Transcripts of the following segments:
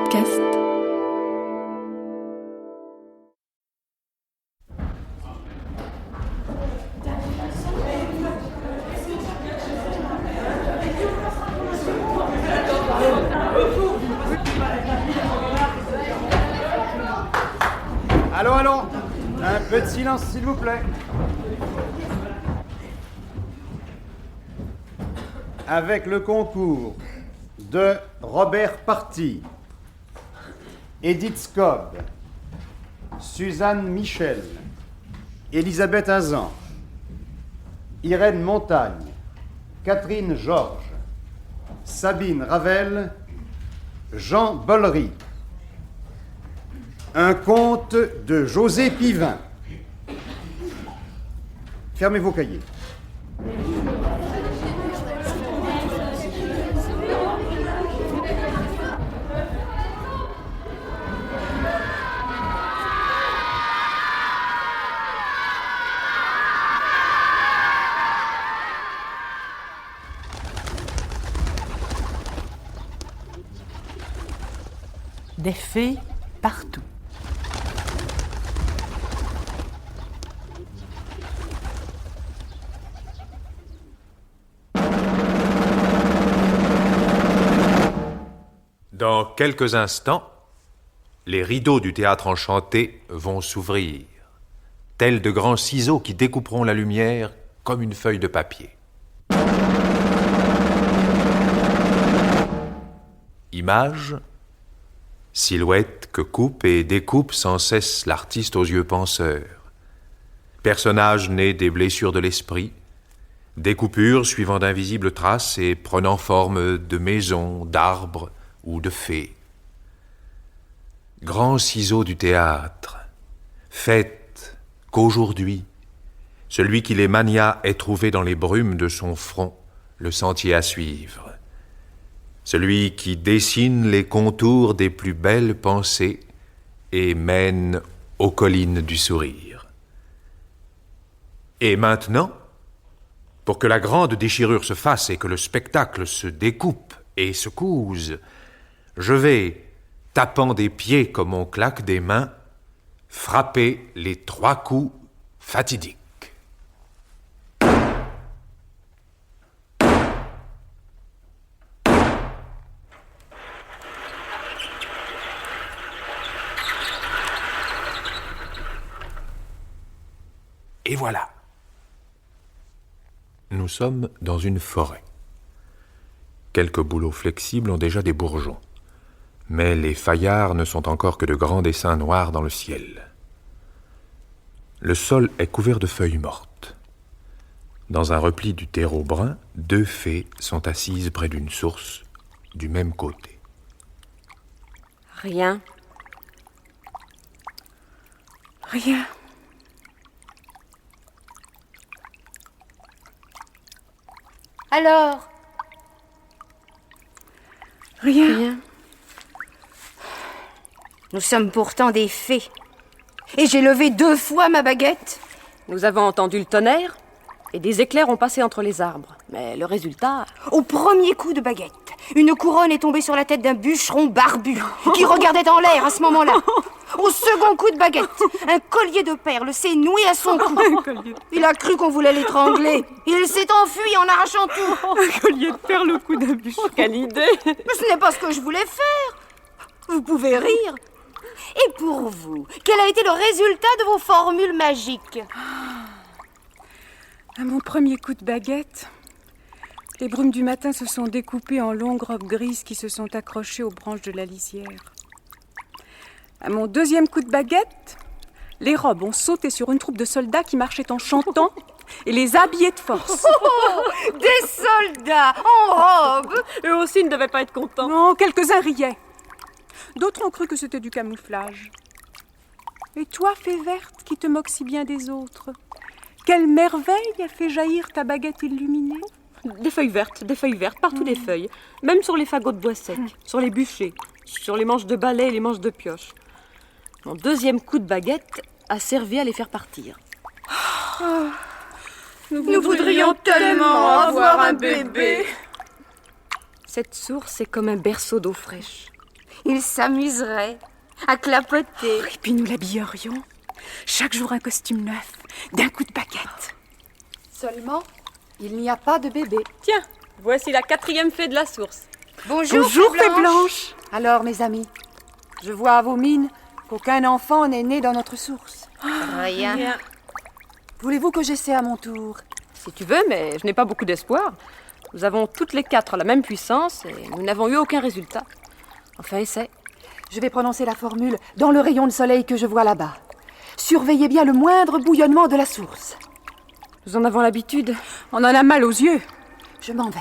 podcast. Allons, un peu de silence s'il vous plaît. Avec le concours de Robert Party, Edith Scobb, Suzanne Michel, Elisabeth Azan, Irène Montagne, Catherine Georges, Sabine Ravel, Jean Bollery. Un conte de José Pivin. Fermez vos cahiers. Des fées partout. Dans quelques instants, les rideaux du théâtre enchanté vont s'ouvrir, tels de grands ciseaux qui découperont la lumière comme une feuille de papier. Images, silhouettes que coupe et découpe sans cesse l'artiste aux yeux penseurs. Personnages nés des blessures de l'esprit, découpures suivant d'invisibles traces et prenant forme de maisons, d'arbres ou de fées. Grands ciseaux du théâtre, faites qu'aujourd'hui, celui qui les mania ait trouvé dans les brumes de son front le sentier à suivre. Celui qui dessine les contours des plus belles pensées et mène aux collines du sourire. Et maintenant, pour que la grande déchirure se fasse et que le spectacle se découpe et se couse, je vais, tapant des pieds comme on claque des mains, frapper les 3 coups fatidiques. Et voilà. Nous sommes dans une forêt. Quelques bouleaux flexibles ont déjà des bourgeons. Mais les faillards ne sont encore que de grands dessins noirs dans le ciel. Le sol est couvert de feuilles mortes. Dans un repli du terreau brun, 2 fées sont assises près d'une source, du même côté. Rien. Rien. Alors? Rien. Nous sommes pourtant des fées. Et j'ai levé 2 fois ma baguette. Nous avons entendu le tonnerre et des éclairs ont passé entre les arbres. Mais le résultat... Au premier coup de baguette, une couronne est tombée sur la tête d'un bûcheron barbu qui regardait en l'air à ce moment-là. Au second coup de baguette, un collier de perles s'est noué à son cou. Il a cru qu'on voulait l'étrangler. Il s'est enfui en arrachant tout. Un collier de perles au cou d'un bûcheron. Quelle idée! Mais ce n'est pas ce que je voulais faire. Vous pouvez rire. Et pour vous, quel a été le résultat de vos formules magiques? À mon premier coup de baguette, les brumes du matin se sont découpées en longues robes grises qui se sont accrochées aux branches de la lisière. À mon deuxième coup de baguette, les robes ont sauté sur une troupe de soldats qui marchaient en chantant et les habillaient de force. Oh, des soldats en robe! Eux aussi ne devaient pas être contents. Non, quelques-uns riaient. D'autres ont cru que c'était du camouflage. Et toi, fée verte, qui te moques si bien des autres, quelle merveille a fait jaillir ta baguette illuminée? Des feuilles vertes, partout des feuilles. Même sur les fagots de bois sec, sur les bûchers, sur les manches de balai et les manches de pioche. Mon deuxième coup de baguette a servi à les faire partir. Nous voudrions tellement avoir un bébé. Cette source est comme un berceau d'eau fraîche. Il s'amuserait à clapoter. Et puis nous l'habillerions. Chaque jour un costume neuf, d'un coup de baguette. Seulement, il n'y a pas de bébé. Tiens, voici la 4e fée de la source. Bonjour, Bonjour, Fée Fée Blanche. Alors, mes amis, je vois à vos mines qu'aucun enfant n'est né dans notre source. Rien. Voulez-vous que j'essaie à mon tour? Si tu veux, mais je n'ai pas beaucoup d'espoir. Nous avons toutes les 4 la même puissance et nous n'avons eu aucun résultat. Enfin, essaie. Je vais prononcer la formule dans le rayon de soleil que je vois là-bas. Surveillez bien le moindre bouillonnement de la source. Nous en avons l'habitude. On en a mal aux yeux. Je m'en vais.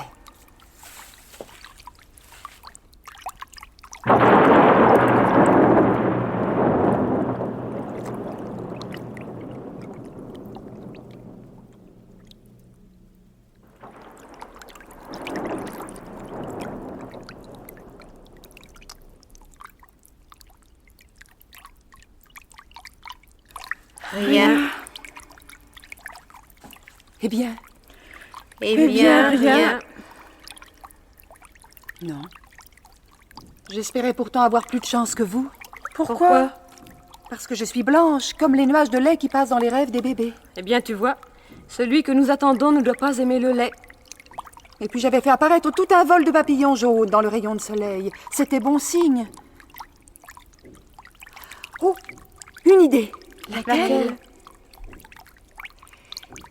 Rien. Eh bien, Eh bien, rien. rien. non. J'espérais pourtant avoir plus de chance que vous. Pourquoi? Parce que je suis blanche, comme les nuages de lait qui passent dans les rêves des bébés. Eh bien, tu vois, celui que nous attendons ne doit pas aimer le lait. Et puis j'avais fait apparaître tout un vol de papillons jaunes dans le rayon de soleil. C'était bon signe. Oh, une idée. Laquelle?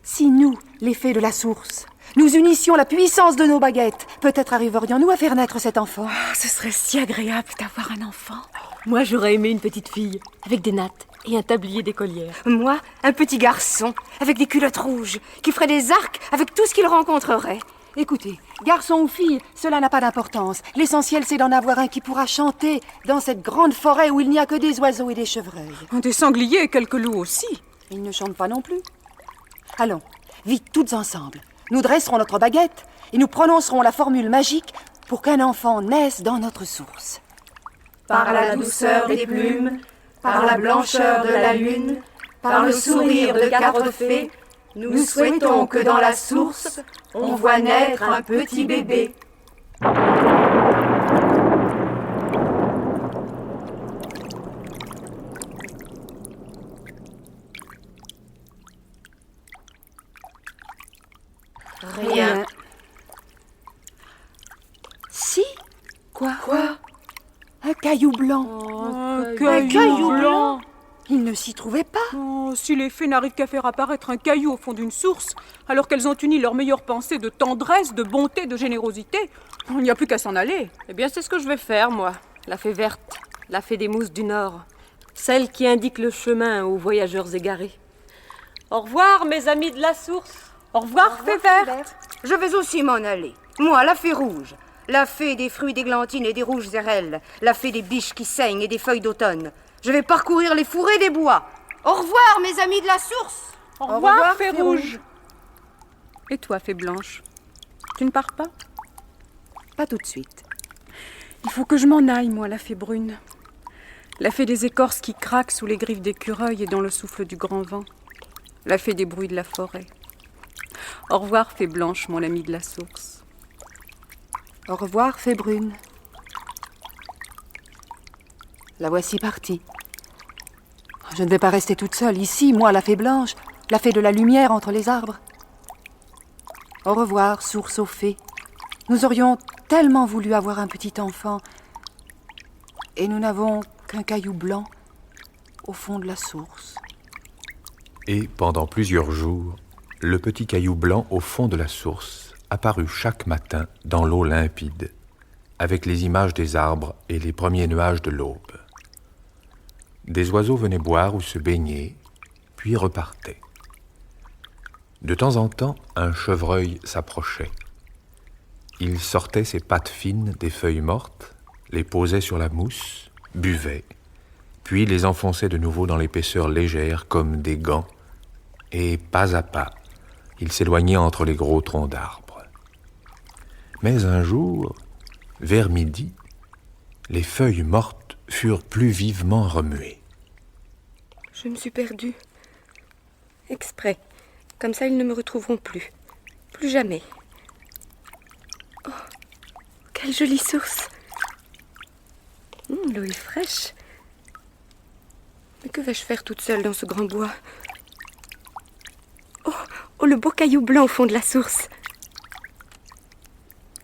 Si nous, les fées de la source, nous unissions la puissance de nos baguettes, peut-être arriverions-nous à faire naître cet enfant. Oh, ce serait si agréable d'avoir un enfant. Moi, j'aurais aimé une petite fille, avec des nattes et un tablier d'écolière. Moi, un petit garçon, avec des culottes rouges, qui ferait des arcs avec tout ce qu'il rencontrerait. Écoutez, garçon ou fille, cela n'a pas d'importance. L'essentiel, c'est d'en avoir un qui pourra chanter dans cette grande forêt où il n'y a que des oiseaux et des chevreuils. Des sangliers et quelques loups aussi. Ils ne chantent pas non plus. Allons, vite, toutes ensemble. Nous dresserons notre baguette et nous prononcerons la formule magique pour qu'un enfant naisse dans notre source. Par la douceur des plumes, par la blancheur de la lune, par le sourire de 4 fées, nous souhaitons que dans la source, on voit naître un petit bébé. Rien. Si, Quoi? un caillou blanc. Un caillou blanc. Il ne s'y trouvait pas. Oh, si les fées n'arrivent qu'à faire apparaître un caillou au fond d'une source, alors qu'elles ont uni leurs meilleures pensées de tendresse, de bonté, de générosité, il n'y a plus qu'à s'en aller. Eh bien, c'est ce que je vais faire, moi. La fée verte, la fée des mousses du Nord. Celle qui indique le chemin aux voyageurs égarés. Au revoir, mes amis de la source. Au revoir, fée verte. Je vais aussi m'en aller. Moi, la fée rouge. La fée des fruits d'églantine et des rouges érelles. La fée des biches qui saignent et des feuilles d'automne. Je vais parcourir les fourrés des bois. Au revoir, mes amis de la source. Au revoir, fée rouge. Et toi, fée blanche, tu ne pars pas? Pas tout de suite. Il faut que je m'en aille, moi, la fée brune. La fée des écorces qui craquent sous les griffes d'écureuil et dans le souffle du grand vent. La fée des bruits de la forêt. Au revoir, fée blanche, mon ami de la source. Au revoir, fée brune. La voici partie. Je ne vais pas rester toute seule ici, moi, la fée blanche, la fée de la lumière entre les arbres. Au revoir, source aux fées. Nous aurions tellement voulu avoir un petit enfant, et nous n'avons qu'un caillou blanc au fond de la source. Et pendant plusieurs jours, le petit caillou blanc au fond de la source apparut chaque matin dans l'eau limpide, avec les images des arbres et les premiers nuages de l'aube. Des oiseaux venaient boire ou se baigner, puis repartaient. De temps en temps, un chevreuil s'approchait. Il sortait ses pattes fines des feuilles mortes, les posait sur la mousse, buvait, puis les enfonçait de nouveau dans l'épaisseur légère comme des gants, et pas à pas, il s'éloignait entre les gros troncs d'arbres. Mais un jour, vers midi, les feuilles mortes furent plus vivement remuées. Je me suis perdue. Exprès. Comme ça, ils ne me retrouveront plus. Plus jamais. Oh, quelle jolie source. L'eau est fraîche. Mais que vais-je faire toute seule dans ce grand bois? Oh, le beau caillou blanc au fond de la source.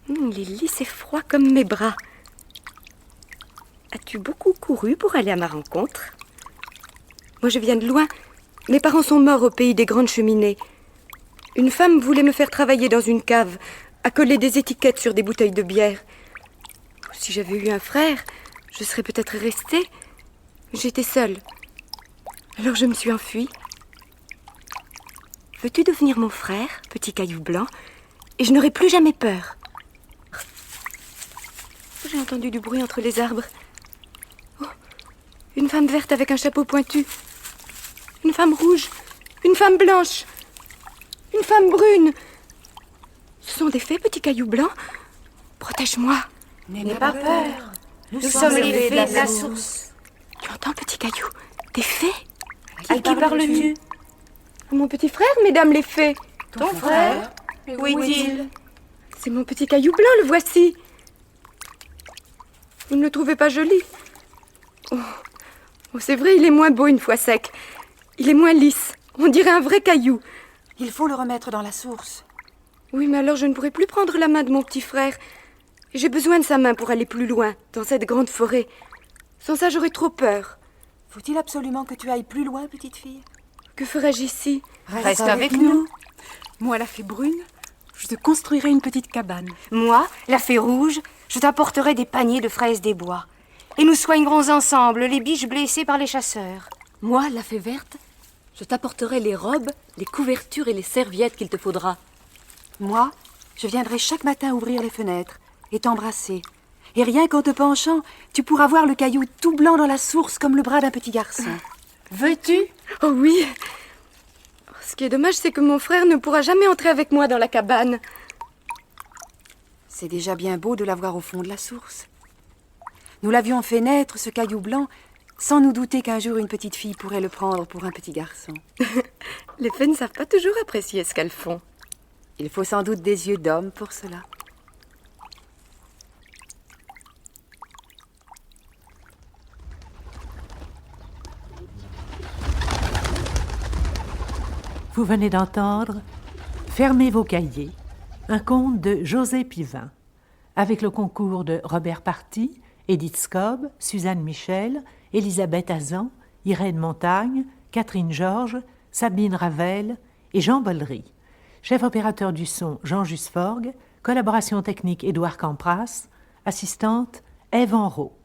Il est lisse et froid comme mes bras. As-tu beaucoup couru pour aller à ma rencontre? Moi, je viens de loin. Mes parents sont morts au pays des grandes cheminées. Une femme voulait me faire travailler dans une cave, à coller des étiquettes sur des bouteilles de bière. Si j'avais eu un frère, je serais peut-être restée. J'étais seule. Alors je me suis enfuie. Veux-tu devenir mon frère, petit caillou blanc, et je n'aurai plus jamais peur? J'ai entendu du bruit entre les arbres. Oh, une femme verte avec un chapeau pointu. Une femme rouge. Une femme blanche. Une femme brune. Ce sont des fées, petit caillou blanc. Protège-moi. N'aie pas peur. Nous sommes les fées de la source. Tu entends, petit caillou? Des fées? À qui parles-tu? À mon petit frère, mesdames les fées. Ton frère? Où est-il? C'est mon petit caillou blanc, le voici. Vous ne le trouvez pas joli? Oh, c'est vrai, il est moins beau une fois sec. Il est moins lisse. On dirait un vrai caillou. Il faut le remettre dans la source. Oui, mais alors je ne pourrai plus prendre la main de mon petit frère. J'ai besoin de sa main pour aller plus loin, dans cette grande forêt. Sans ça, j'aurais trop peur. Faut-il absolument que tu ailles plus loin, petite fille? Que ferais-je ici? Reste avec nous. Moi, la fée brune, je te construirai une petite cabane. Moi, la fée rouge, je t'apporterai des paniers de fraises des bois. Et nous soignerons ensemble les biches blessées par les chasseurs. Moi, la fée verte, je t'apporterai les robes, les couvertures et les serviettes qu'il te faudra. Moi, je viendrai chaque matin ouvrir les fenêtres et t'embrasser. Et rien qu'en te penchant, tu pourras voir le caillou tout blanc dans la source comme le bras d'un petit garçon. Veux-tu? Oh oui. Ce qui est dommage, c'est que mon frère ne pourra jamais entrer avec moi dans la cabane. C'est déjà bien beau de l'avoir au fond de la source. Nous l'avions fait naître, ce caillou blanc, sans nous douter qu'un jour une petite fille pourrait le prendre pour un petit garçon. Les fées ne savent pas toujours apprécier ce qu'elles font. Il faut sans doute des yeux d'homme pour cela. Vous venez d'entendre Fermez vos cahiers, un conte de José Pivin, avec le concours de Robert Party, Edith Scobb, Suzanne Michel, Elisabeth Azan, Irène Montagne, Catherine Georges, Sabine Ravel et Jean Bollery. Chef opérateur du son Jean Jusforgue, collaboration technique Édouard Campras, assistante Ève Enrault.